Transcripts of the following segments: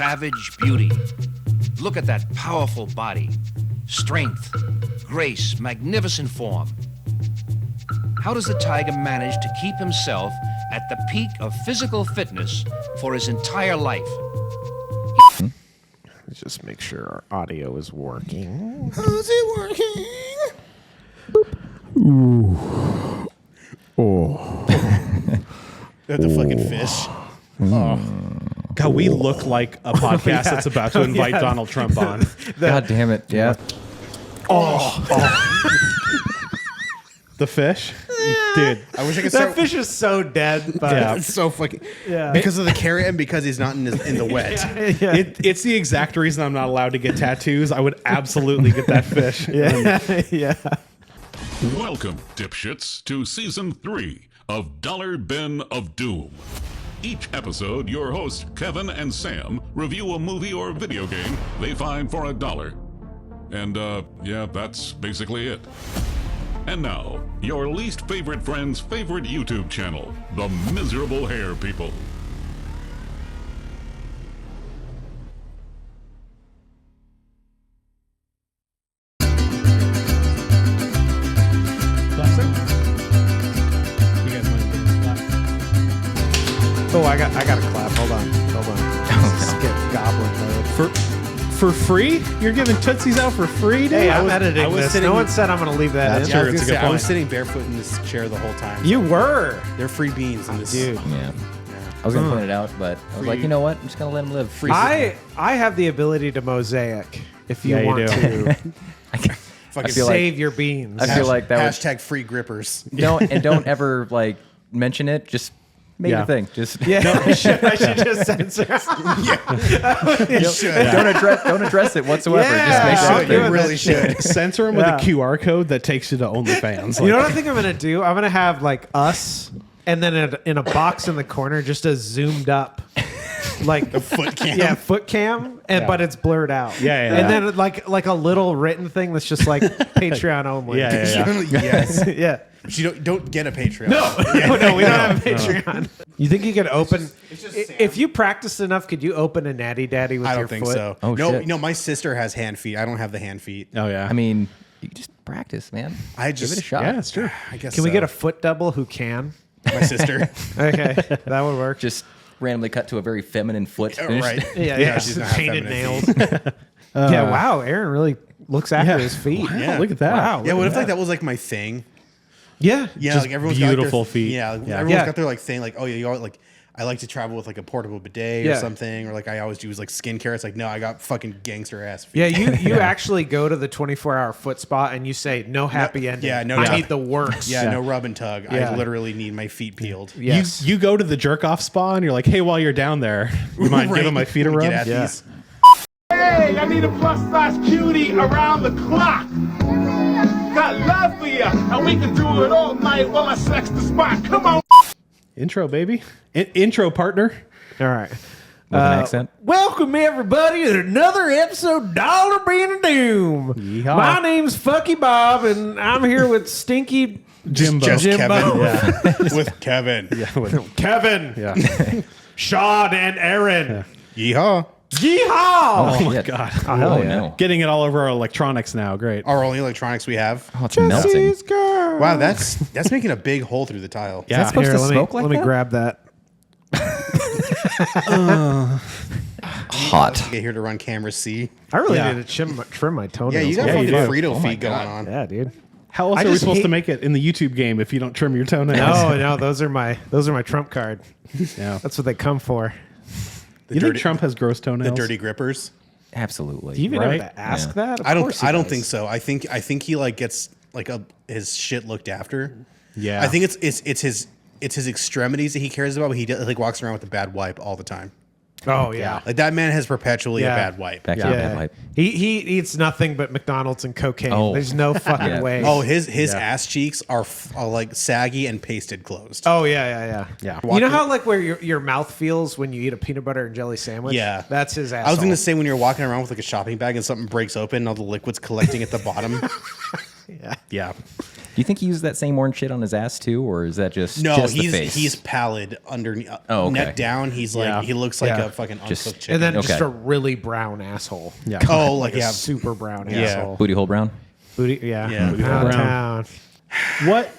savage beauty. Look at that powerful body. Strength, grace, magnificent form. How does the tiger manage to keep himself at the peak of physical fitness for his entire life? Let's just make sure our audio is working. How's it working? Ooh. Oh. The fucking fish. Oh. God, we look like a podcast that's about to invite Donald Trump on. God damn it. Yeah. The fish? Dude. I wish I could That start. fish is so dead, but Yeah. It's so fucking. Yeah. Because of the carrot and because he's not in the wet. It's the exact reason I'm not allowed to get tattoos. I would absolutely get that fish. yeah. Welcome, dipshits, to Season 3 of Dollar Bin of Doom. Each episode, your hosts, Kevin and Sam, review a movie or video game they find for $1. And, yeah, that's basically it. And now, your least favorite friend's favorite YouTube channel, The Miserable Hair People. Oh, I got a clap. Hold on. Skip goblin mode. For free? You're giving Tootsies out for free, dude? Hey, I'm editing was this. sitting- No one said I'm going to leave that in. Yeah, I was It's a gonna good say, I was point. sitting barefoot in this chair the whole time. You were. They're free beans in this. Dude. Yeah. I was going to point it out, but I was like, you know what? I'm just going to let him live. Free. I have the ability to mosaic if you Yeah, you want do. to Fucking feel like- save your beans. I feel like that would hashtag free grippers. don't ever like mention it. Just make Yeah. a thing. Just I should just censor. You should. don't address it whatsoever. Yeah. Just make I'll that do thing. it. You really should. Censor him with Yeah. a QR code that takes you to OnlyFans. You know what I think I'm going to do? I'm going to have like us and then in a box in the corner just a zoomed up like A foot cam. yeah, foot cam, and but it's blurred out. Yeah. And then like a little written thing that's just like Patreon only. Yeah. Yes. yeah. But you don't get a Patreon. No, we don't have a Patreon. You think you could open? If you practiced enough, could you open a natty daddy with I your don't think foot? so. Oh, no, shit. no, my sister has hand feet. I don't have the hand feet. Oh, yeah. I mean, you can just practice, man. I Give just it a shot. yeah, it's true. I guess. Can we so. get a foot double who can? my sister? Okay, that would work. Just randomly cut to a very feminine foot. Right. Yeah, she's not painted nails. feminine feet. Yeah, wow, Aaron really looks after his feet. Yeah, look at that. Wow. Yeah, what if like that was like my thing? Yeah. Yeah, Just like everyone's beautiful got like, feet. Yeah, like, Yeah. everyone's Yeah. got their like thing, like, oh yeah, you all like I like to travel with like a portable bidet or Yeah. something, or like I always use like skincare. It's like no, I got fucking gangster ass feet. Yeah, you actually go to the 24-hour foot spot and you say no happy ending. yeah, no I tug. need the works. Yeah, no rub and tug. Yeah. I literally need my feet peeled. Yes. You go to the jerk off spa and you're like, hey, while you're down there, you mind Right. giving my feet a Get rub? at Yeah. these. Hey, I need a plus size cutie around the clock. Got love for you, and we can do it all night while I sex the spot. Come on. Intro, baby. Intro, partner. All right. With an accent. Welcome everybody to another episode of Dollar Bin of Doom. Yeehaw. My name's Fucky Bob, and I'm here with Stinky Jimbo. Just Jimbo. Kevin. Yeah. With Kevin. Kevin, Yeah. Sean, and Aaron. Yeehaw. Yeehaw! Oh my God. Oh, hell yeah. no. Getting it all over our electronics now. Great. Our only electronics we have. Oh, it's melting. girl. Wow, that's making a big hole through the tile. Yeah. supposed Here, to smoke like let me that? grab that. Hot. Get here to run camera C. I really Yeah. need to trim my toenails. Yeah, you got Yeah, you fucking do. Frito Oh my feet going God. on. Yeah, dude. How else I are we just supposed to hate- make it in the YouTube game if you don't trim your toenails? No, those are my trump card. Yeah. That's what they come for. The You think dirty, Trump has gross the toenails? dirty grippers? Absolutely. Do you even Right? have to ask Yeah. that? Of I course he don't does. think so. I think he like gets like his shit looked after. Yeah. I think it's his extremities that he cares about, but he like walks around with a bad wipe all the time. Oh yeah. Like that man has perpetually Yeah. a bad wipe. Back to Yeah. your bad wipe. He eats nothing but McDonald's and cocaine. Oh. There's no fucking Yeah. way. Oh, his Yeah. ass cheeks are like saggy and pasted closed. Oh yeah. Yeah. You know how like where your mouth feels when you eat a peanut butter and jelly sandwich? Yeah. That's his asshole. I was gonna say when you're walking around with like a shopping bag and something breaks open and all the liquid's collecting at the bottom. yeah. Yeah. you think he used that same orange shit on his ass too, or is that just No, just the face? he's pallid underneath. Oh, okay. Neck down. He's like he looks like Yeah. a fucking Just- uncooked chicken. And then Okay. just a really brown asshole. Yeah. oh, like A yeah. super brown Yeah. asshole. Booty hole brown. Booty, yeah. Yeah. Booty hole brown. Downtown. What?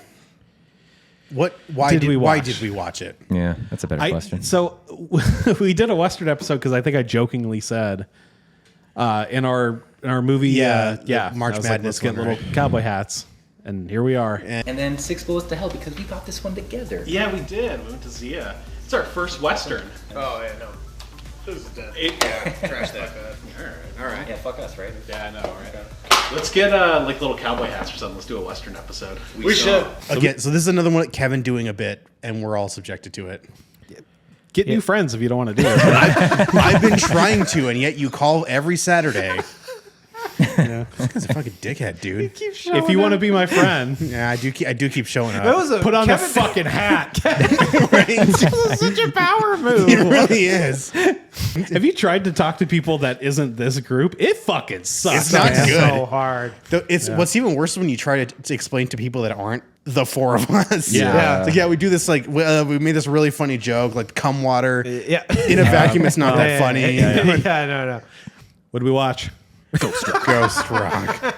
What? Why Did we Why watch? did we watch it? Yeah, that's a better question. So we did a Western episode because I think I jokingly said in our movie, Yeah, yeah, the March I was like, Madness let's get one, little right? cowboy hats, and here we are. And then 6 bullets to hell because we got this one together. Yeah, we did. We went to Zia. It's our first Western. Oh yeah, no. This is dead. Trash that bad. All right. Yeah, fuck us, right? Yeah, I know, right? Let's get like little cowboy hats or something. Let's do a Western episode. We should. Again, so this is another one. Kevin doing a bit, and we're all subjected to it. Get new friends if you don't want to do it. I've been trying to, and yet you call every Saturday. Yeah, this guy's a fucking dickhead, dude. If you want to be my friend, Yeah, I do. I do keep showing up. That was a put on Kevin, the fucking hat. such a power move. It really is. Have you tried to talk to people that isn't this group? It fucking sucks. It's not It's good. so hard. It's what's even worse when you try to explain to people that aren't the four of us. Yeah. It's like, yeah, we do this like we made this really funny joke like cum water Yeah. in a vacuum. It's not that funny. Yeah, no. What did we watch? Ghost Rock.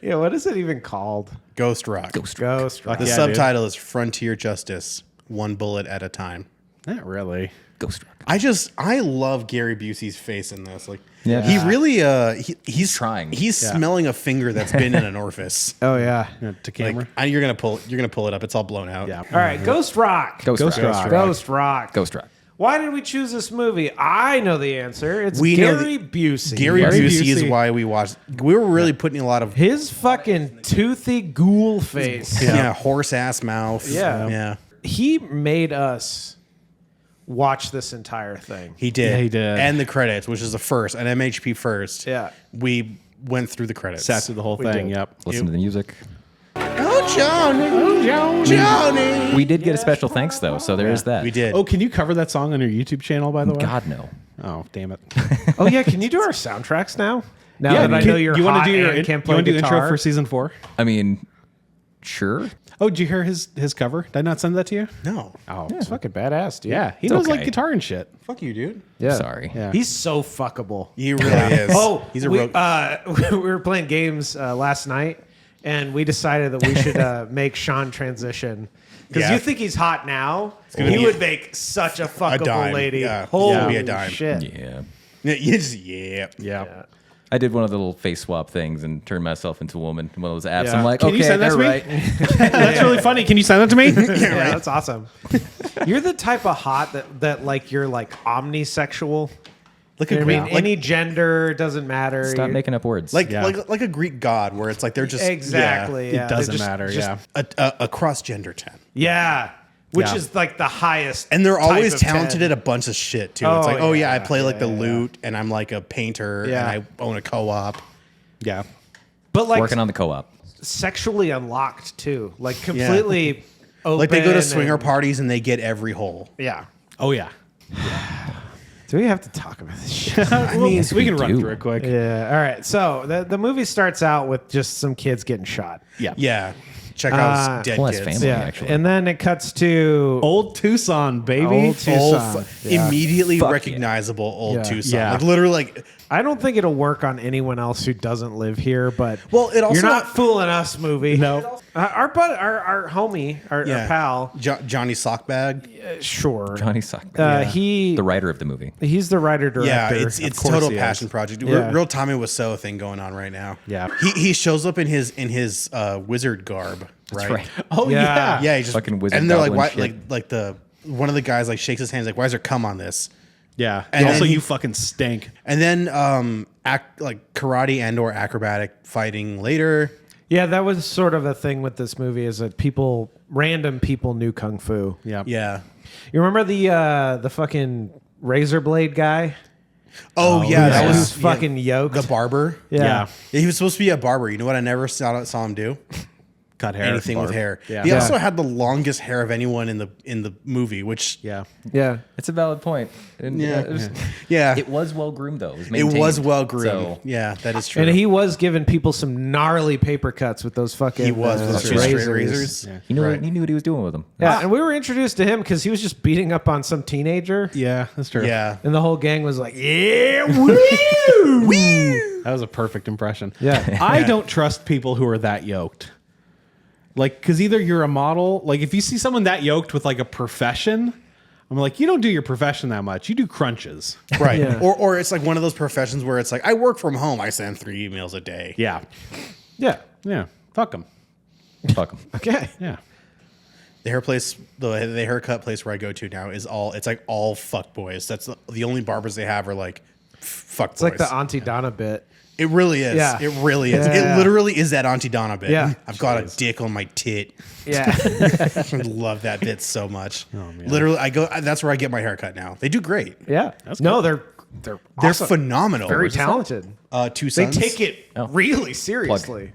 Yeah, what is it even called? Ghost Rock. Ghost Rock. The Yeah, subtitle is Frontier Justice, one bullet at a time. Not really. Ghost Rock. I love Gary Busey's face in this. Like, Yeah. he really he's trying. He's smelling a finger that's been in an orifice. Oh yeah. To camera. Like, you're gonna pull it up. It's all blown out. Yeah. All right, Ghost Rock. Ghost Rock. Ghost Rock. Ghost Rock. Why did we choose this movie? I know the answer. It's We know Gary Busey. Gary Busey is Busey. why we watched. We were really putting a lot of His fucking toothy ghoul face. horse ass mouth. Yeah. yeah. He made us watch this entire thing. He did. Yeah, he did. And the credits, which is the first, an MHP first. Yeah. We went through the credits. Sat through the whole thing. did. Yep. Listen to the music. Oh, Johnny. We did get a special thanks though, so there is that. We did. Oh, can you cover that song on your YouTube channel, by the way? God no. Oh, damn it. Oh yeah, can you do our soundtracks now? Now that I can- know you're you wanna hot do your and can you play wanna do guitar. intro for season 4? I mean, sure. Oh, did you hear his cover? Did I not send that to you? No. Oh, It's fucking badass, dude. yeah. He knows okay. like guitar and shit. Fuck you, dude. Yeah. Sorry. Yeah. He's so fuckable. He really is. Oh, he's a we, real. we were playing games last night, and we decided that we should make Sean transition. Because Yeah. you think he's hot now, gonna he be would make such a fuckable dime. lady. Yeah. Holy Yeah. Be a dime. shit. Yeah. Yeah. Yeah. I did one of the little face swap things and turned myself into a woman in one of those apps. Yeah. I'm like, Can okay, you send that to they're me? right. That's really funny. Can you send that to me? Yeah, that's awesome. You're the type of hot that like you're like omnisexual. Like You a know what I Greek, mean, like, any gender doesn't matter. Stop You're- making up words. like, Yeah. like a Greek god, where it's like they're just exactly. It Yeah, they're doesn't just- matter. just- Yeah. a cross gender 10. Yeah, which Yeah. is like the highest. And they're type always of talented 10. at a bunch of shit too. Oh, It's like, oh yeah, I yeah, play like the yeah, yeah. lute, and I'm like a painter, Yeah. and I own a co-op. Yeah. But like Working on the co-op. sexually unlocked too, like completely open. Like they go to swinger and- parties and they get every hole. Yeah. Oh, yeah. Do we have to talk about this shit? I mean, yes, we we can run do. through it quick. Yeah. All right. So the movie starts out with just some kids getting shot. Yeah. Yeah, Chekhov's dead Well, that's kids. family. Yeah. Actually. And then it cuts to Old Tucson, baby. Old Tucson. Old, Yeah. immediately Fuck recognizable old Yeah. Tucson. Yeah. Like literally, like I don't think it'll work on anyone else who doesn't live here, but Well, it also- you're not fooling us, movie. No. Our homie, our pal, Johnny Sockbag. sure. Johnny Sock. He The writer of the movie. he's the writer Yeah, director. it's course total he is. passion project. Yeah. Real Tommy Wiseau thing going on right now. Yeah. he shows up in his wizard garb. That's right. right. Oh, Yeah. yeah. Yeah, he just Fucking wizard and they're like, goblin why, shit. like the one of the guys like shakes his hands like, why is there cum on this? Yeah. And also, then he- you fucking stink. And then like karate and or acrobatic fighting later. Yeah, that was sort of a thing with this movie is that random people knew kung fu. Yeah. Yeah. You remember the fucking razor blade guy? Oh, yeah, that Who's was fucking yoked. the barber. Yeah. Yeah. He was supposed to be a barber. You know what I never saw him do? cut hair. anything with barb. hair. Yeah. He also had the longest hair of anyone in the movie, which Yeah. Yeah. It's a valid point. And, yeah, it was well groomed though. It was, it maintained, was well groomed. so- Yeah, that is true. And he was giving people some gnarly paper cuts with those fucking He was with those two straight razors. Yeah. He knew Right. he knew what he was doing with them. Yeah, and we were introduced to him because he was just beating up on some teenager. Yeah, that's true. Yeah, And the whole gang was like, yeah, woo! That was a perfect impression. Yeah. I don't trust people who are that yoked. Like, because either you're a model, like if you see someone that yoked with like a profession, I'm like, you don't do your profession that much. You do crunches. right. Yeah. Or it's like one of those professions where it's like, I work from home. I send 3 emails a day. Yeah. Yeah. Yeah. Fuck them. Fuck him. Okay. Yeah. The hair place, the haircut place where I go to now is it's like all fuck boys. That's the only barbers they have are like fuck boys. It's like the Auntie Donna bit. It really is. Yeah. It really is. Yeah. It literally is that Auntie Donna bit. Yeah. I've got a dick on my tit. Yeah. I love that bit so much. Oh, man. Literally, that's where I get my haircut now. They do great. Yeah. No, they're awesome. Phenomenal. Very talented. Two They sons. take it really seriously.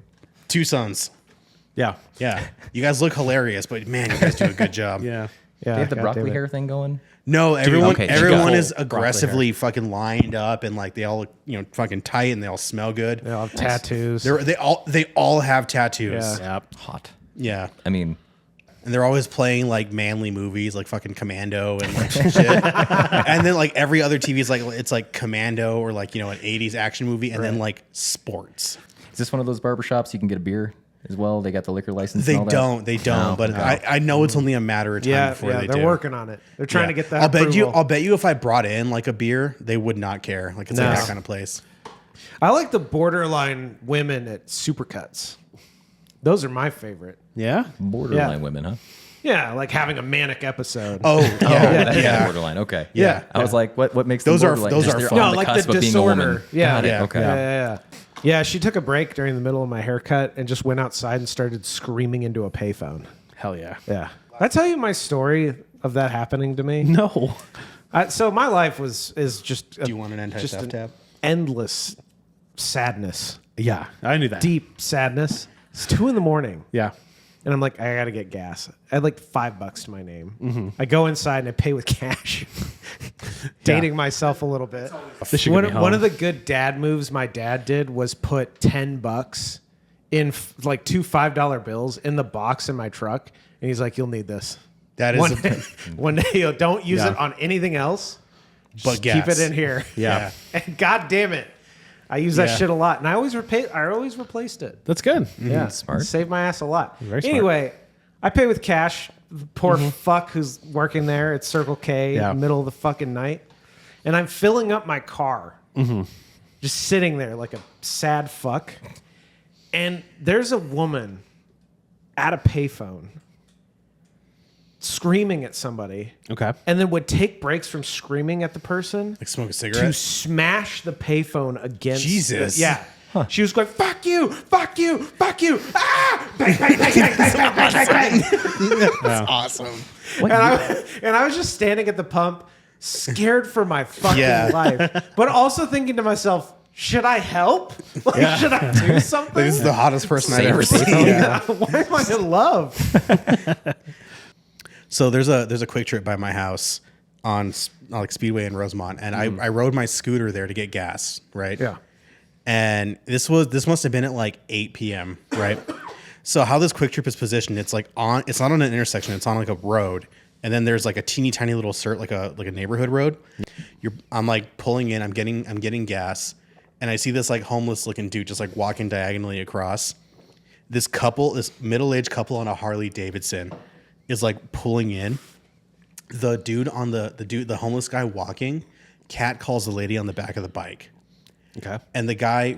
2 sons. Yeah. Yeah. You guys look hilarious, but man, you guys do a good job. Yeah. Yeah. They have the God broccoli damn it. hair thing going. No, everyone okay, everyone full is broccoli aggressively fucking lined up and like they all look, fucking tight and they all smell good. They all have tattoos. They all have tattoos. Yeah. Yep. Hot. Yeah. I mean, And they're always playing like manly movies like fucking Commando and like shit. And then like every other TV is like it's like Commando or like, an 80s action movie and then like sports. is this one of those barbershops you can get a beer as well? They got the liquor license. They and all that? don't, but I know it's only a matter of time Yeah, before they they're do. working on it. They're trying to get that. I'll bet you if I brought in like a beer, they would not care. Like it's like that kind of place. I like the borderline women at SuperCuts. Those are my favorite. Yeah. Borderline Yeah. women, huh? Yeah, like having a manic episode. Oh, yeah. That's yeah. borderline. Okay. Yeah. I was like, what makes Those them are- borderline? those Just are they're fun. on No, the like cusp the of being a woman. disorder. Yeah. Got it. Yeah. Okay. Yeah. Yeah, she took a break during the middle of my haircut and just went outside and started screaming into a payphone. Hell yeah. Yeah. Did I tell you my story of that happening to me? No. So my life is just Do you want an anti-stuff tab? endless sadness, Yeah. I knew that. deep sadness. It's 2 a.m. Yeah. and I'm like, I gotta get gas. I had like $5 to my name. I go inside and I pay with cash. Dating myself a little bit. This should get me home. One of the good dad moves my dad did was put $10 in like 2 $5 bills in the box in my truck, and he's like, "You'll need this." That is One day, don't use it on anything else. but Keep gas. it in here. Yeah. And God damn it, I use that Yeah. shit a lot, and I always replaced it. That's good. Yeah, Smart. Saved my ass a lot. Very smart. Anyway, I pay with cash. The poor fuck who's working there at Circle K Yeah. middle of the fucking night, and I'm filling up my car, just sitting there like a sad fuck. And there's a woman at a payphone screaming at somebody, Okay. and then would take breaks from screaming at the person Like smoke a to cigarette. smash the payphone against. Jesus. Yeah. She was going, "Fuck you, fuck you, fuck you!" Ah! Bang, bang, bang, bang, bang, bang, bang, bang, bang. That's awesome. And I was just standing at the pump, scared for my fucking Yeah. life, but also thinking to myself, "Should I help? Like, should I do something? This is the hottest person I've Save ever her seen. Yeah. Why am I in love?" So there's a quick trip by my house on like Speedway in Rosemont, and I rode my scooter there to get gas, right? Yeah. And this must have been at like 8 p.m., right? So how this quick trip is positioned, it's not on an intersection, it's on like a road, and then there's like a teeny tiny little like a neighborhood road. I'm like pulling in, I'm getting gas, and I see this like homeless looking dude just like walking diagonally across. This middle-aged couple on a Harley Davidson is like pulling in. The dude on the homeless guy walking, cat calls the lady on the back of the bike. Okay. And the guy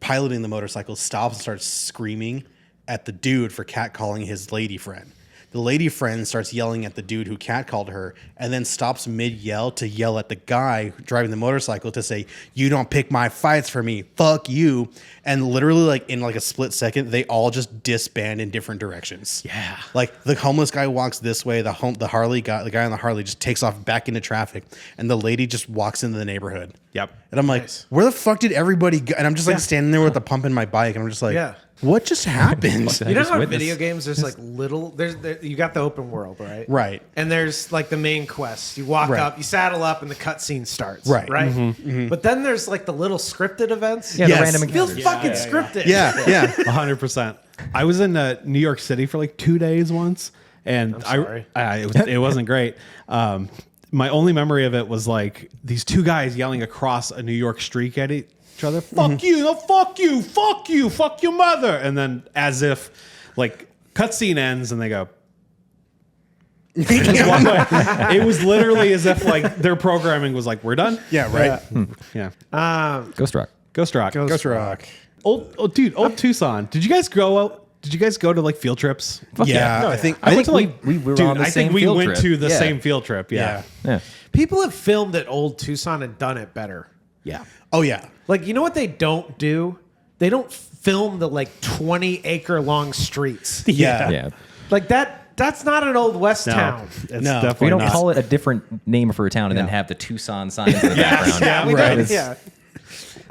piloting the motorcycle stops and starts screaming at the dude for catcalling his lady friend. The lady friend starts yelling at the dude who catcalled her, and then stops mid-yell to yell at the guy driving the motorcycle to say, "You don't pick my fights for me. Fuck you." And literally, like in like a split second, they all just disband in different directions. Yeah. Like the homeless guy walks this way, the guy on the Harley just takes off back into traffic, and the lady just walks into the neighborhood. Yep. And I'm like, Nice. where the fuck did everybody go? And I'm just like standing there with the pump in my bike, and I'm just like, Yeah. What just happened? You know just how in witnessed. video games there's like little you got the open world, right? Right. And there's like the main quest. You walk Right. up, you saddle up, and the cutscene starts. Right. Right. But then there's like the little scripted events. Yeah, Yes. the random It feels encounters. fucking scripted. Yeah. 100%. I was in New York City for like 2 days once, and sorry. it wasn't great. My only memory of it was like these two guys yelling across a New York street at each other, "Fuck you, no, fuck you, fuck you, fuck your mother," and then as if like cutscene ends and they go. Just walk away. It was literally as if like their programming was like, "We're done." Yeah, right. Yeah. Ghost Rock. Ghost Rock. Ghost Rock. Old Tucson. Did you guys go to like field trips? Yeah, I think I went to like we were dude, on the I same think we field went trip. to the Yeah. same field trip. Yeah. Yeah. People have filmed at Old Tucson and done it better. Yeah. Oh yeah. Like, you know what they don't do? They don't film the like 20-acre long streets. Yeah. Yeah. Like that's not an Old West town. It's No. definitely We don't not. call it a different name for a town and then have the Tucson signs in the background. Yeah, We right. don't- yeah.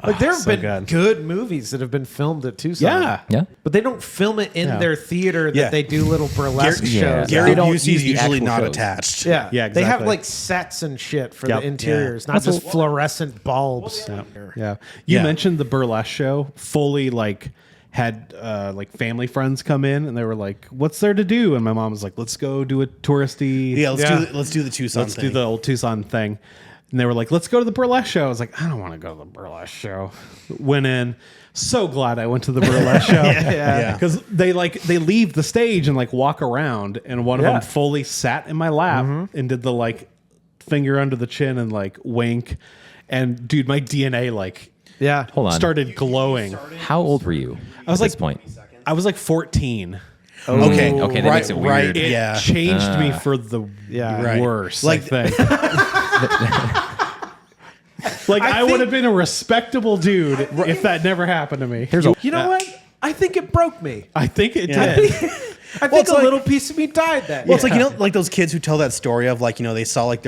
Like there have so been good. good movies that have been filmed at Tucson. Yeah. Yeah. But they don't film it in Yeah. their theater that Yeah. they do little burlesque Yeah. shows. Gary They don't Busey's use the usually actual not shows. attached. Yeah. Yeah, They have exactly. like sets and shit for Yep. the interiors, not just fluorescent bulbs. Yeah. You Yeah. mentioned the burlesque show. Fully like had like family friends come in and they were like, "What's there to do?" And my mom was like, "Let's go do a touristy. Yeah, let's Yeah. do the Tucson Let's thing. do the old Tucson thing." And they were like, "Let's go to the burlesque show." I was like, "I don't want to go to the burlesque show." Went in. So glad I went to the burlesque show. Yeah. Because they leave the stage and like walk around, and one of Yeah. them fully sat in my lap and did the like finger under the chin and like wink. And dude, my DNA like Yeah. Hold on. started glowing. How old were you I was at like this point? I was like 14. Okay. Okay, that makes it weird. Right. It Yeah. changed me for the Yeah. worse. Like- I think. Like I would have been a respectable dude if that never happened to me. You know what? I think it broke me. I think it Yeah. did. I think it's a like- little piece of me died that Well, it's like, you know, like those kids who tell that story of like, you know, they saw like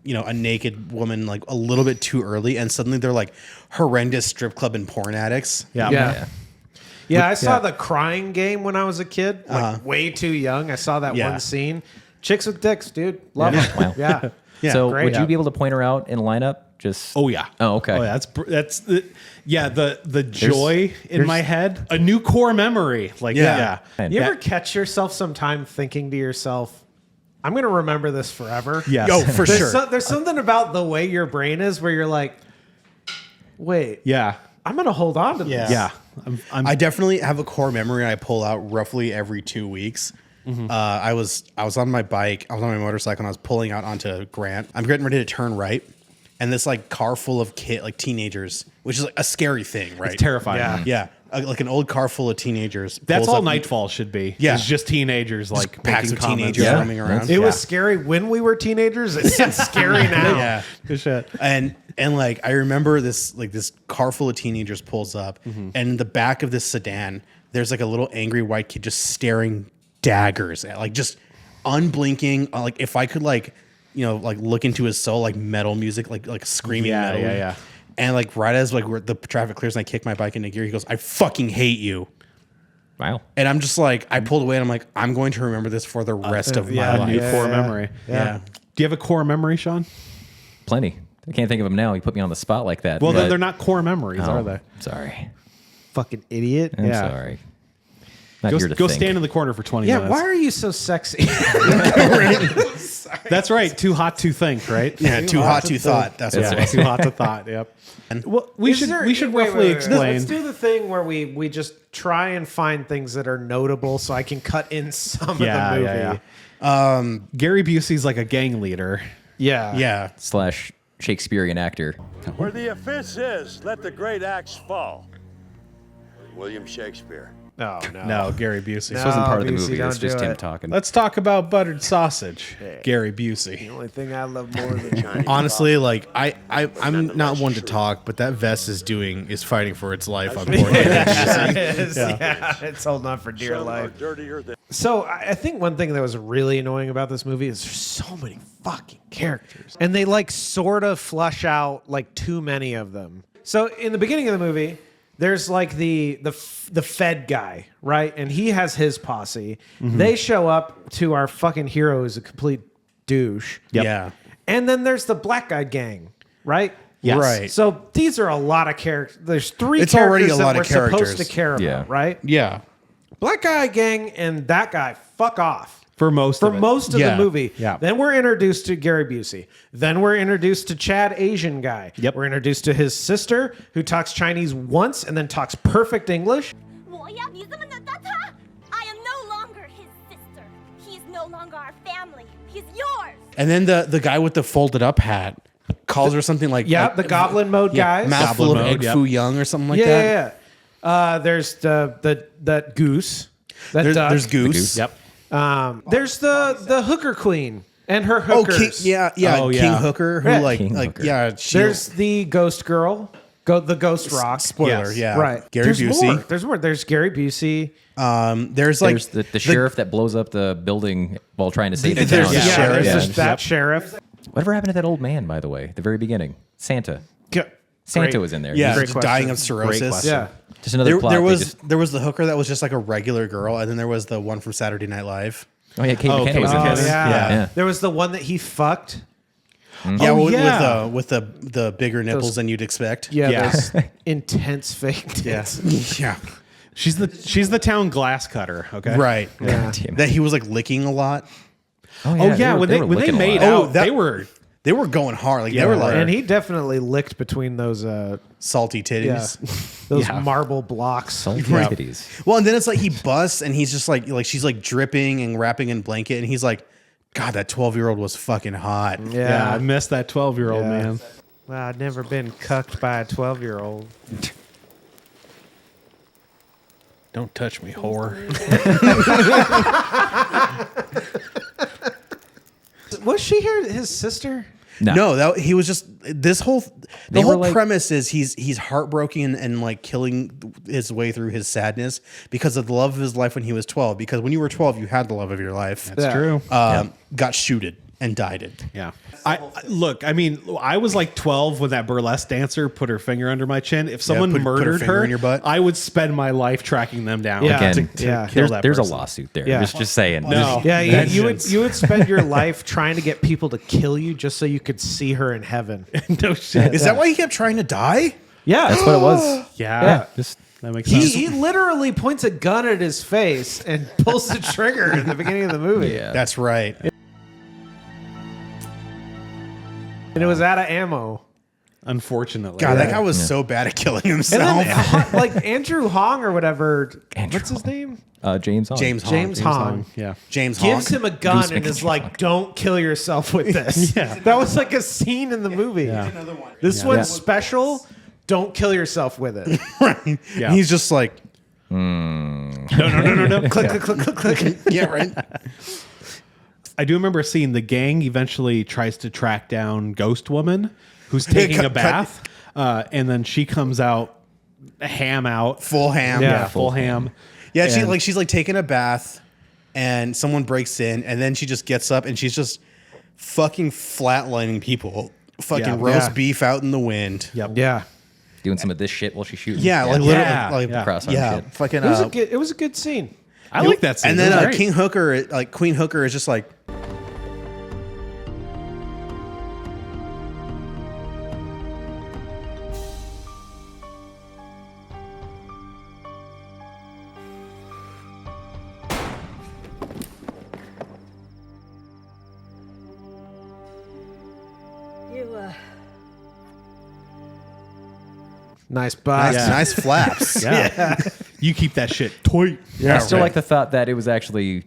you know, a naked woman like a little bit too early, and suddenly they're like horrendous strip club and porn addicts. Yeah. Yeah. Yeah, I saw the Crying Game when I was a kid, like way too young. I saw that Yeah. one scene. Chicks with dicks, dude. Love it. Wow. Yeah. Yeah, So great. would you Yeah. be able to point her out in a lineup? Just Oh yeah. Oh, okay. Oh, yeah. That's the joy in my head. A new core memory. Like Yeah. You ever catch yourself sometime thinking to yourself, I'm going to remember this forever? Yes. Oh, for There's, sure. there's something about the way your brain is where you're like, wait, Yeah. I'm going to hold on to this. Yeah. Yeah. I'm I definitely have a core memory I pull out roughly every 2 weeks. I was on my bike, I was on my motorcycle, and I was pulling out onto Grant. I'm getting ready to turn right, and this like car full of teenagers, which is like a scary thing, right? It's terrifying. Yeah. Yeah, like an old car full of teenagers. That's pulls all up- Nightfall should be. Yeah. It's just teenagers like packs making of comments. teenagers Yeah. roaming around. It was scary when we were teenagers. It's scary now. Yeah. Good shit. And like I remember this car full of teenagers pulls up, and in the back of this sedan, there's like a little angry white kid just staring daggers at, like, just unblinking. Like if I could like, you know, like look into his soul, like metal music, like screaming Yeah, metal. yeah. And like right as like the traffic clears and I kick my bike into gear, he goes, "I fucking hate you." Wow. And I'm just like, I pulled away and I'm like, I'm going to remember this for the rest of my A life. new core memory. Yeah. Do you have a core memory, Sean? Plenty. I can't think of them now. You put me on the spot like that. Well, then but- they're not core memories, Oh, are they? Sorry. Fucking idiot. I'm Yeah. sorry. Not Go here to go think. stand in the corner for 20 Yeah, minutes. why are you so sexy? That's right. Too hot to think, right? Yeah, too hot to thought. That's what Yeah, it was. too hot to thought. Yep. Well, we should roughly explain. Let's do the thing where we just try and find things that are notable so I can cut in some of the movie. Yeah. Gary Busey's like a gang leader. Yeah. Yeah. / Shakespearean actor. Where the offense is, let the great axe fall. William Shakespeare. Oh, no. No, Gary Busey. This wasn't part of the Busey, movie. It was don't just do him it. talking. Let's talk about buttered sausage. Gary Busey. The only thing I love more than Chinese. Honestly, like I'm not one to talk, but that vest is fighting for its life on board. Yeah, it's holding on for dear Some are life. dirtier than So I think one thing that was really annoying about this movie is there's so many fucking characters. And they like sort of flush out like too many of them. So in the beginning of the movie, there's like the Fed guy, right? And he has his posse. They show up to our fucking hero who's a complete douche. Yeah. And then there's the black guy gang, right? Yes. Right. So these are a lot of characters. There's three It's already characters a lot that of we're supposed characters. to care about, Yeah. right? Yeah. Black guy gang and that guy, fuck off. For most For of it. most of Yeah. the movie. Yeah. Then we're introduced to Gary Busey. Then we're introduced to Chad Asian guy. Yep. We're introduced to his sister who talks Chinese once and then talks perfect English. 我要你这么的打他 I am no longer his sister. He's no longer our family. He's yours. And then the guy with the folded up hat calls her something like The goblin mode guys. mouthful of Goblin egg mode, foo young or something like yeah, that. yeah. There's that goose. That duck. There's Goose. Yep. There's the hooker queen and her Oh, hookers. King, Oh, King yeah. Hooker, who Yeah. King Hooker. There's the ghost girl. The ghost rock. spoiler, Yes. yeah, Right. Gary There's Busey. more. There's more. There's Gary Busey. There's like There's the sheriff that blows up the building while trying to save the There's town. the sheriff. There's Yeah. that sheriff. Whatever happened to that old man, by the way, at the very beginning? Santa. Santa Great. was in there. yeah, Great just question. dying of Great cirrhosis. question. Yeah. Just another plot. There They was just- there was the hooker that was just like a regular girl, and then there was the one from Saturday Night Live. oh yeah, Kate McKinnon Kate was in McKinnon. this. Yeah. There was the one that he fucked. Yeah, Oh, with, yeah. with the bigger nipples than you'd expect. Yeah, Yeah. those intense fake tits. Yeah, She's the town glass cutter. Okay. right. Yeah. Damn. That he was like licking a lot. Oh yeah. were- When they were licking a made lot. out, that- they were. They were going hard. Like Yeah, they were they like were. And he definitely licked between those salty titties. those Yeah. marble blocks. Salty titties. Well, and then it's like he busts and he's just like she's like dripping and wrapping in blanket, and he's like, God, that 12-year-old was fucking hot. Yeah, I missed that 12-year-old Yeah. man. Well, I'd never been cucked by a 12-year-old. Don't touch me, whore. Was she his sister? No, that he was just this whole the They whole were like- premise is he's heartbroken and like killing his way through his sadness because of the love of his life when he was 12. Because when you were 12, you had the love of your life. That's true. Got shooted and died it. Yeah. Look, I mean, I was like 12 when that burlesque dancer put her finger under my chin. If someone put her murdered finger her, in your butt. I would spend my life tracking them down. Yeah. to Again, Yeah. kill that there's a person. lawsuit there. Yeah. Just saying. No. Yeah, Vengeance. you would spend your life trying to get people to kill you just so you could see her in heaven. No shit. Is that why he kept trying to die? Yeah, That's what it was. Yeah. Just That makes sense. He literally points a gun at his face and pulls the trigger in the beginning of the movie. yeah. That's right. And it was out of ammo. Unfortunately. God, that guy was so bad at killing himself. And then, like Andrew Hong or whatever, Andrew what's his name? James Hong. James Hong. James Hong. Yeah. James Gives Hong. him a gun Goose and is McIntyre. like, "Don't kill yourself with this." Yeah. That was like a scene in the movie. Yeah. This Yeah. one's Yeah. special. Don't kill yourself with it. Yeah. He's just like, No. click, click, click, click, click. yeah, right. I do remember seeing the gang eventually tries to track down Ghost Woman, who's taking cut- a bath, and then she comes out, ham out, Full ham. yeah, full ham. Yeah, And- she's like taking a bath, and someone breaks in, and then she just gets up and she's just fucking flatlining people, fucking Yeah. roast Yeah. beef out in the wind. Yep. Yeah. Doing some of this shit while she's shooting. Yeah, like literally, Yeah. like Yeah. Cross-arm yeah, shit. fucking. It was a good scene. I like that scene. And It then was great. King Hooker, like Queen Hooker, is just like. Nice bust. Nice flaps. Yeah. You keep that shit tight. I still like the thought that it was actually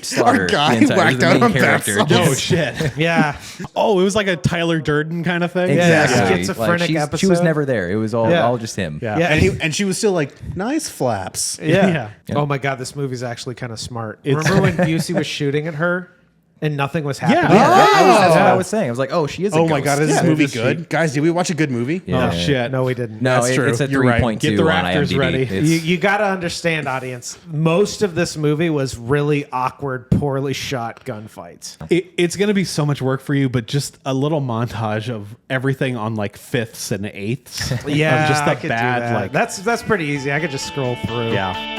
Slaughter. guy the entire, whacked the out main on character. bath No Just- shit. Yeah. Oh, it was like a Tyler Durden kind of thing. Exactly. Yeah, Schizophrenic she episode. was never there. It was all, Yeah. all just him. Yeah. Yeah. And she was still like, nice flaps. Yeah. Yeah. Oh my God, this movie's actually kind of smart. It's- Remember when Busey was shooting at her and nothing was happening. Yeah, that's what I was saying. I was like, oh, she is a Oh my ghost. god, is Yeah, this movie is she- good? Guys, did we watch a good movie? Yeah. Oh shit! No, we didn't. No, That's true. it's a You're right. 3.2 Get the on rafters IMDb. ready. It's- You got to understand, audience. Most of this movie was really awkward, poorly shot gunfights. It's going to be so much work for you, but just a little montage of everything on like fifths and eighths. Yeah, of just I the could bad do that. like. That's pretty easy. I could just scroll through. Yeah. Yeah.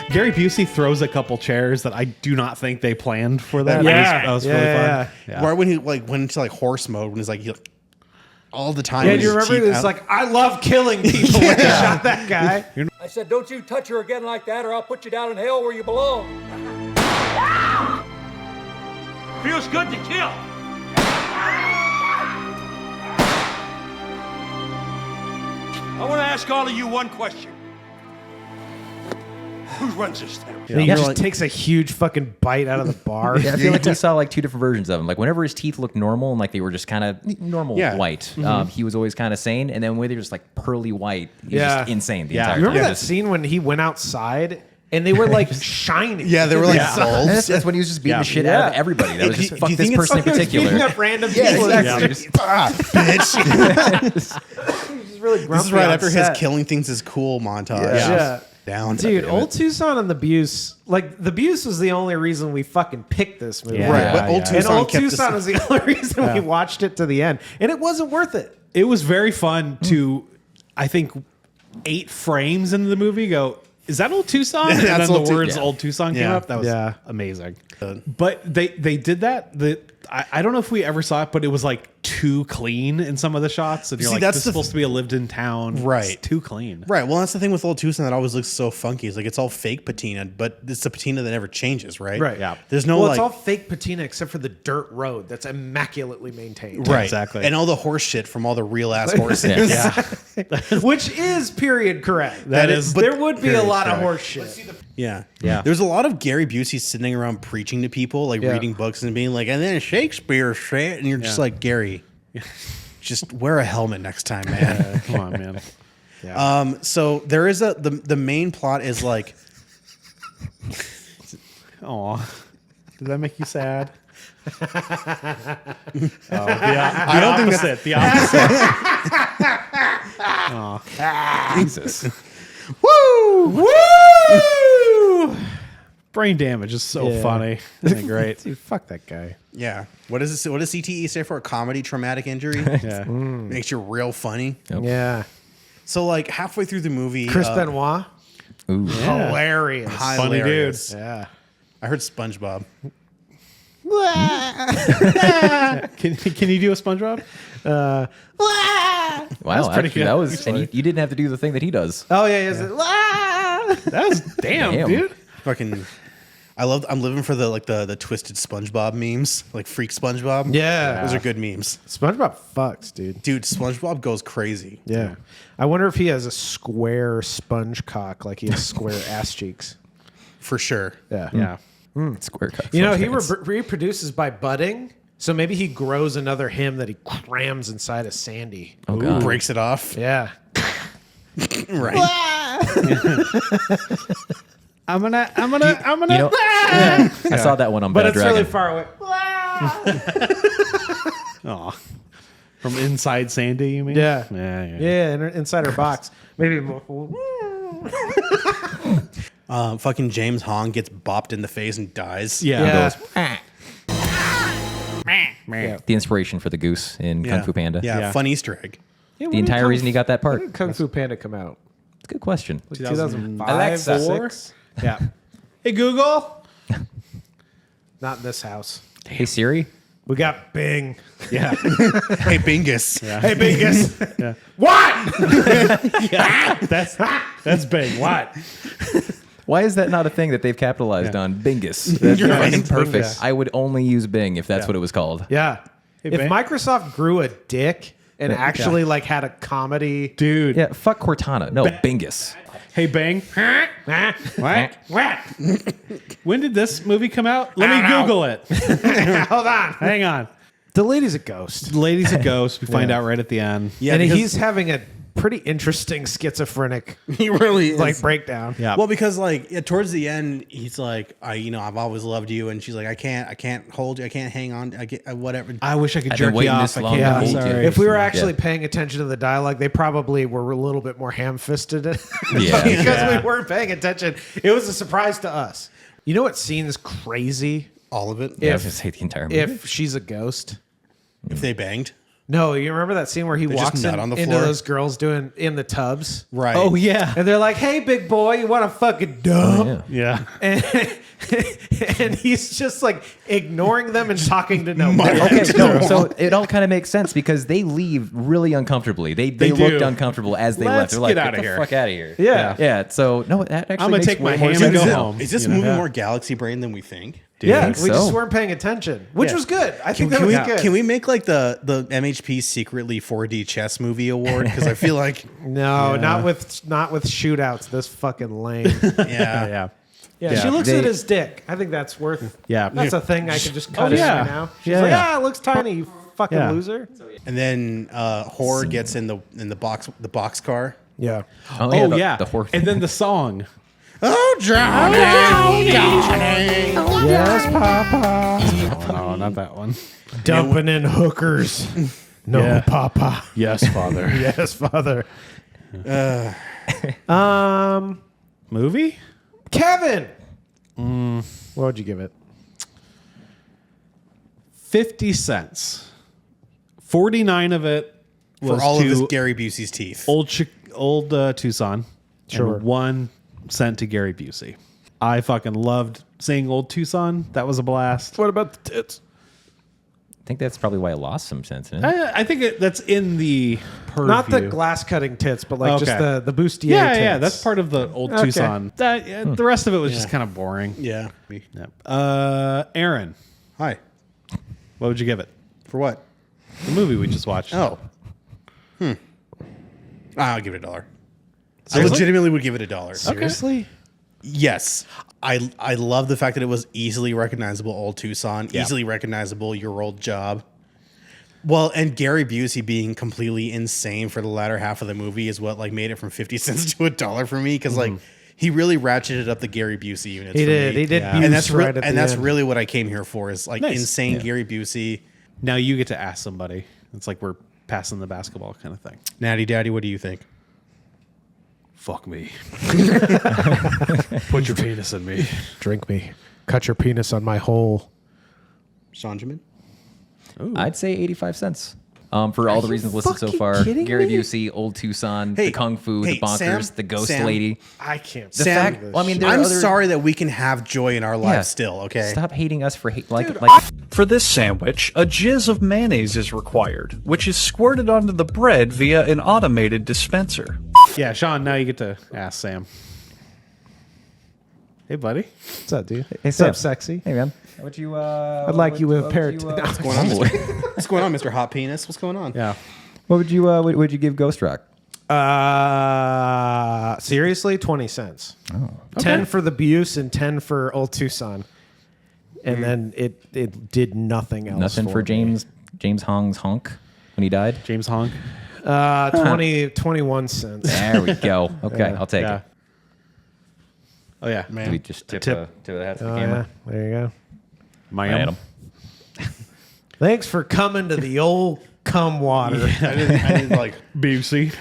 Gary Busey throws a couple chairs that I do not think they planned for that. That was really fun. Yeah. Right when he like went into like horse mode, when he's like all the time. Yeah, with do you his remember teeth this? out. Like, I love killing people when he shot that guy. I said, don't you touch her again like that, or I'll put you down in hell where you belong. Feels good to kill. I want to ask all of you one question. Who runs this town? And he just takes a huge fucking bite out of the bar. Yeah, I feel like we saw like two different versions of him. Like whenever his teeth looked normal and like they were just kind of normal white, he was always kind of sane. And then when they were just like pearly white, he was just insane the entire time. Remember that scene when he went outside and they were like shining? Yeah, they were like And bulbs. that's when he was just beating the shit out of everybody. That was just fuck this person in particular. Beating up random Yeah, people. exactly. Bitch. He's really grumpy This is right on after set. his killing things is cool montage. Yeah. Down. Dude, Old Tucson and the Buse, like the Buse was the only reason we fucking picked this movie. Yeah. Right, but Old yeah. And Tucson Old kept Tucson this. was the only reason we watched it to the end. And it wasn't worth it. It was very fun to, I think, 8 frames into the movie go, is that Old Tucson? And That's then the Old Tu- words yeah. Old Tucson came Yeah. up. That was Yeah. amazing. But they did that. I don't know if we ever saw it, but it was like too clean in some of the shots. And you're See, like, that's this is the- supposed to be a lived in town. Right. It's too clean. Right. Well, that's the thing with Old Tucson that always looks so funky. It's like it's all fake patina, but it's a patina that never changes, right? Right. Yeah. There's no Well, like it's all fake patina except for the dirt road that's immaculately maintained. right. Exactly. And all the horse shit from all the real ass horses. Which is period correct. That is- But there would be a period lot of correct. horse shit. Yeah. Yeah. There's a lot of Gary Busey sitting around preaching to people, like Yeah. reading books and being like, and then Shakespeare said, and you're just like, Gary, just wear a helmet next time, man. Come on, man. So there is the main plot is like, Aw. Did that make you sad? I don't think that's The opposite. Jesus. woo. Woo! Brain damage is so Yeah. funny. Isn't it great? Dude, fuck that guy. Yeah. What is this? What does CTE stand for? Comedy traumatic injury. Yeah. Makes you real funny. Yep. Yeah. So like halfway through the movie, Chris Benoit. Ooh. Hilarious. Funny hilarious. Yeah. I heard SpongeBob. Can you do a SpongeBob? Wow, pretty actually, good. that was, and you didn't have to do the thing that he does. Oh, yeah. He has it. That was damn, dude. Fucking, I'm living for the twisted SpongeBob memes, like freak SpongeBob. Yeah. Those are good memes. SpongeBob fucks, dude. Dude, SpongeBob goes crazy. Yeah. I wonder if he has a square sponge cock like he has square ass cheeks. For sure. Yeah. Yeah. Square cut. You know, he French pants. reproduces by budding. So maybe he grows another him that he crams inside of Sandy. Oh, God. Breaks it off. Yeah. Right. I'm gonna. You know, I saw that one on But Bad it's Dragon. really far away. Aw. From inside Sandy, you mean? Yeah. Yeah. Yeah, inside her box. Maybe more. Fucking James Hong gets bopped in the face and dies. Yeah. Yeah. The inspiration for the goose in Kung Fu Panda. Yeah. Yeah. Fun Easter egg. Yeah, The entire reason he got that part. When did Kung Fu Panda come out? It's a good question. 2005? Alexa. 6? Yeah. Hey, Google. Not in this house. Hey Siri, We got Bing. Yeah. Hey, Bingus. Yeah. Hey, Bingus. Yeah. What? Yeah. That's big. What? Why is that not a thing that they've capitalized on? Bingus. That's Right. perfect. Bingus. I would only use Bing if that's what it was called. Yeah. Hey, if Bing. Microsoft grew a dick and actually like had a comedy, Dude. Yeah, fuck Cortana. No, Bingus. Hey, Bang. What? When did this movie come out? Let me Google it. hold on. Hang on. The lady's a ghost. The lady's a ghost. We find out right at the end. Yeah, and because- he's having a pretty interesting schizophrenic he really is. like breakdown. Yeah. Well, because like towards the end, he's like, I've always loved you, and she's like, I can't hold you, I can't hang on, I get whatever. I wish I could I've been jerk you waiting off. this I long can't. to I'm hold you. sorry. If we were actually paying attention to the dialogue, they probably were a little bit more ham-fisted Yeah. because we weren't paying attention. It was a surprise to us. You know what scene's crazy? All of it. Yeah, I was just hate the entire movie. If she's a ghost. If they banged, No, you remember that scene where he just walks nut on the into floor? those girls doing in the tubs? right? Oh, yeah. And they're like, "Hey, big boy, you want to fucking dump?" Yeah. And he's just like ignoring them and talking to nobody. Okay, no, so it all kind of makes sense because they leave really uncomfortably. They looked do. uncomfortable as they Let's left. They're like, get outta the here." fuck out of here. Yeah. Yeah. So no, that actually I'm gonna makes take way my more ham sense and go now. home. Is this You know? movie Yeah. more galaxy brain than we think? Yeah, think we just so? weren't paying attention, which Yeah. was good. I think Can that we was good. can we make like the MHP secretly 4D chess movie award? Because I feel like No, not with shootouts. This fucking lame. yeah. Yeah, Yeah. she looks They- at his dick. I think that's worth. Yeah. That's a thing I could just cut Oh, in yeah. right now. She's Yeah, like, yeah. it looks tiny, you fucking Yeah. loser. And then horror gets in the box car. Yeah. Oh, Oh, the, yeah. The horse. And then the song. Oh, drowning. Yes, Papa. Oh, no, not that one. Dumping in hookers. No, Yeah. Papa. Yes, Father. Yes, Father. Movie? Kevin. What would you give it? 50 cents. 49 of it was For all of to his Gary Busey's teeth. old Tucson. Sure. And 1 cent to Gary Busey. I fucking loved seeing Old Tucson. That was a blast. What about the tits? I think that's probably why it lost some sense in it. I think that's in the purview. Not the glass cutting tits, but like just Okay. the bustier Yeah, tits. yeah, that's part of the Old Okay. Tucson. The rest of it was just kind of boring. Yeah. Aaron, Hi. what would you give it? For what? The movie we just watched. Oh. I'll give it $1. I Seriously? legitimately would give it $1. Seriously? Yes. I love the fact that it was easily recognizable Old Tucson, easily recognizable Your Old Job. Well, and Gary Busey being completely insane for the latter half of the movie is what like made it from 50 cents to $1 for me because like he really ratcheted up the Gary Busey units. He for did. me. He did. Yeah. And that's right at the end. really what I came here for is like Nice. insane Gary Busey. Now you get to ask somebody. It's like we're passing the basketball kind of thing. Natty Daddy, what do you think? Fuck me. Put your penis in me. Drink me. Cut your penis on my hole. Sanjamin? I'd say 85 cents. For all the reasons listed so far, Gary Busey, Old Tucson, the Kung Fu, the Bonkers, Sam, the Ghost Sam, Lady. I can't. The Sam, fact, well, I mean, there are I'm other, sorry that we can have joy in our lives Yeah. still, okay? Stop hating us for like. For this sandwich, a jizz of mayonnaise is required, which is squirted onto the bread via an automated dispenser. Yeah, Sean, now you get to ask Sam. Hey, buddy. What's up, dude? Hey, What's Sam. up, sexy? Hey, man. What'd you? I'd like you with a pair of What's going on, What's going on, Mr. Hot Penis? What's going on? Yeah. What would you? What would you give Ghost Rock? Seriously, 20 cents. Oh, 10 for the Buse and 10 for Old Tucson. And then it did nothing else. Nothing for me. James Hong's honk when he died. James Honk. 21 cents. There we go. Okay, I'll take Yeah. it. Oh, yeah. Do we just tip tip. the hat to the Oh, camera? yeah. There you go. My Adam. Thanks for coming to the old cum water. I didn't like Busey.